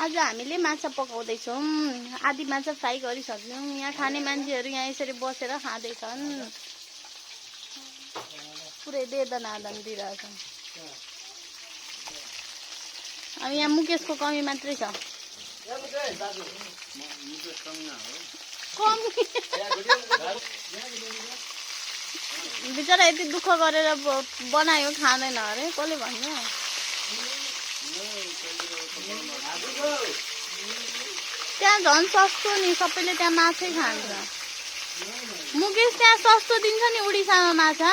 आज हामीले माछा पकाउँदैछौँ। आधी माछा फ्राई गरिसक्यौँ। यहाँ खाने मान्छेहरू यहाँ यसरी बसेर खाँदैछन्। पुरै देदनादन दिइरहेछन्। अब यहाँ मुकेशको कमी मात्रै छ। बिचरा यति दुःख गरेर बनायो खाँदैन अरे कसले भन्यो। त्यहाँ झन् सस्तो नि, सबैले त्यहाँ माछै खान्छ। मुकेश त्यहाँ सस्तो दिन्छ नि उडिसामा माछा।